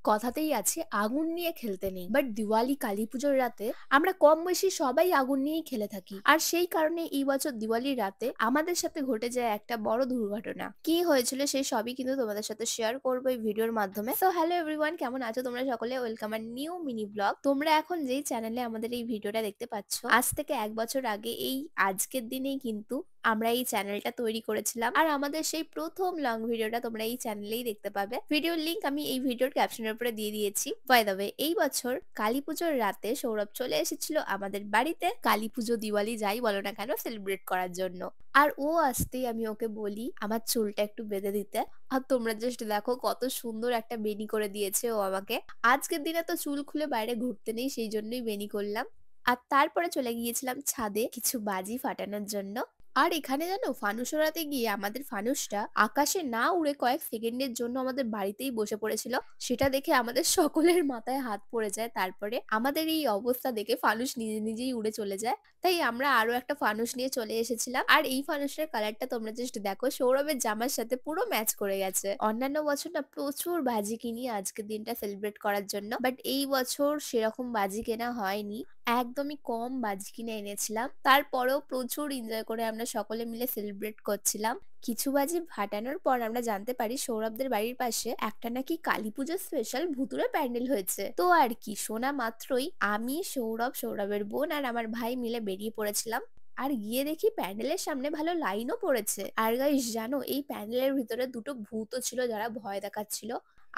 কথাতেই আছে আগুন নিয়ে খেলতে নেই। বাট দিওয়ালি কালী পুজোর রাতে আমরা কম বেশি সবাই আগুন নিয়েই খেলে থাকি। আর সেই কারণে এই বছর দিওয়ালির রাতে আমাদের সাথে ঘটে যায় একটা বড় দুর্ঘটনা। কি হয়েছিল সেই সবই কিন্তু তোমাদের সাথে শেয়ার করবো এই ভিডিওর মাধ্যমে। সো হ্যালো এভরিওয়ান, কেমন আছো তোমরা সকলে? ওয়েলকাম আর নিউ মিনি ব্লগ। তোমরা এখন যেই চ্যানেলে আমাদের এই ভিডিওটা দেখতে পাচ্ছ, আজ থেকে 1 বছর আগে এই আজকের দিনেই কিন্তু আমরা এই চ্যানেলটা তৈরি করেছিলাম। আর আমাদের সেই প্রথম লং ভিডিওটা তোমরা এই চ্যানেলেই দেখতে পাবে। ভিডিওর লিংক আমি এই ভিডিওর ক্যাপশনের উপরে দিয়ে দিয়েছি। বাই দ্য ওয়ে, এই বছর কালী পুজোর রাতে সৌরভ চলে এসেছিল আমাদের বাড়িতে কালী পুজো দিওয়ালি যাই বলো না কেন সেলিব্রেট করার জন্য। আর ও আসতেই আমি ওকে বলি আমার চুলটা একটু বেঁধে দিতে। আর তোমরা জাস্ট দেখো কত সুন্দর একটা বেনি করে দিয়েছে ও আমাকে। আজকের দিনে তো চুল খুলে বাইরে ঘুরতে নেই, সেই জন্যই বেনি করলাম। আর তারপরে চলে গিয়েছিলাম ছাদে কিছু বাজি ফাটানোর জন্য। আর এখানে জানো, ফানুস ওড়াতে গিয়ে আমাদের ফানুসটা আকাশে না উড়ে কয়েক সেকেন্ডের জন্য আমাদের বাড়িতেই বসে পড়েছিল। সেটা দেখে আমাদের সকলের মাথায় হাত পড়ে যায়। তারপরে আমাদের এই অবস্থা দেখে ফানুস নিজে নিজেই উড়ে চলে যায়। তাই আমরা আরো একটা ফানুস নিয়ে চলে এসেছিলাম। আর এই ফানুসের কালারটা তোমরা জাস্ট দেখো, সৌরভের জামার সাথে পুরো ম্যাচ করে গেছে। অন্যান্য বছর না প্রচুর বাজি কিনি আজকের দিনটা সেলিব্রেট করার জন্য, বাট এই বছর সেরকম বাজি কেনা হয়নি। একদমই কম বাজি কিনে এনেছিলাম। তারপরেও প্রচুর এনজয় করে আমরা সকলে মিলে সেলিব্রেট করছিলাম। কিছু বাজি ফাটানোর পর আমরা জানতে পারি সৌরভদের বাড়ির পাশে একটা নাকি কালী পুজোর স্পেশাল ভুতুড়ে প্যান্ডেল হয়েছে। তো আর কি, শোনা মাত্রই আমি, সৌরভ, সৌরভের বোন আর আমার ভাই মিলে বেরিয়ে পড়েছিলাম। আর গিয়ে দেখি প্যান্ডেলের সামনে ভালো লাইনও পড়েছে। আর গাইস জানো, এই প্যান্ডেলের ভিতরে দুটো ভূতও ছিল যারা ভয় দেখাচ্ছিল।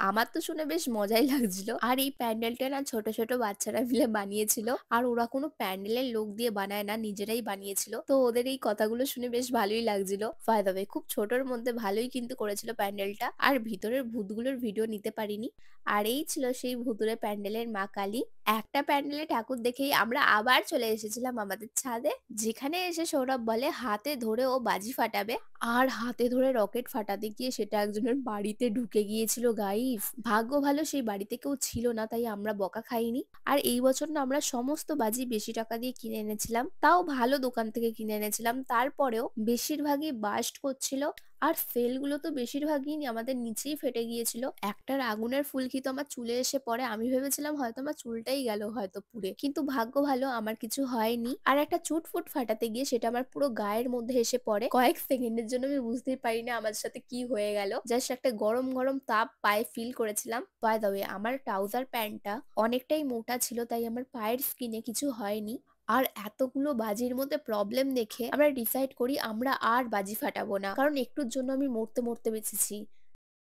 আমার তো শুনে বেশ মজাই লাগছিল। আর এই প্যান্ডেলটা না ছোট ছোট বাচ্চারা মিলে বানিয়েছিল। আর ওরা কোনো প্যান্ডেলের লোক দিয়ে বানায় না, নিজেরাই বানিয়েছিল। তো ওদের এই কথাগুলো শুনে বেশ ভালোই লাগছিল। বাই দ্য ওয়ে, খুব ছোটর মধ্যে ভালোই কিন্তু করেছিল প্যান্ডেলটা। আর ভিতরের ভূতগুলোর ভিডিও নিতে পারিনি। আর এই ছিল সেই ভুতুড়ে প্যান্ডেলের মা কালী। একটা প্যান্ডেলে ঠাকুর দেখেই আমরা আবার চলে এসেছিলাম আমাদের ছাদে, যেখানে এসে সৌরভ বলে হাতে ধরে ও বাজি ফাটাবে। আর হাতে ধরে রকেট ফাটাতে গিয়ে সেটা একজনের বাড়িতে ঢুকে গিয়েছিল গাইস। ভাগ্য ভালো সেই বাড়িতে কেউ ছিল না, তাই আমরা বকা খাইনি। আর এই বছর না আমরা সমস্ত বাজি বেশি টাকা দিয়ে কিনে এনেছিলাম, তাও ভালো দোকান থেকে কিনে এনেছিলাম। তারপরেও বেশিরভাগই বাস্ট করছিল। আর সেলগুলো তো বেশিরভাগই আমাদের নিচেই ফেটে গিয়েছিল। একটার আগুনের ফুলকি তো আমার চুলে এসে পড়ে, আমি ভেবেছিলাম হয়তো আমার চুলটাই গেল হয়তো পুড়ে, কিন্তু ভাগ্য ভালো আমার কিছু হয়নি। আর একটা চুটফুট ফাটাতে গিয়ে সেটা আমার পুরো গায়ের মধ্যে এসে পড়ে। কয়েক সেকেন্ডের জন্য আমি বুঝতেই পারি না আমার সাথে কি হয়ে গেল। জাস্ট একটা গরম গরম তাপ পায়ে ফিল করেছিলাম। বাই দ্য ওয়ে, আমার ট্রাউজার প্যান্টটা অনেকটাই মোটা ছিল, তাই আমার পায়ের স্কিনে কিছু হয়নি। আর এতগুলো বাজির মধ্যে প্রবলেম দেখে আমরা ডিসাইড করি আমরা আর বাজি ফাটাবো না, কারণ একটুর জন্য আমি মরতে মরতে বেঁচেছি।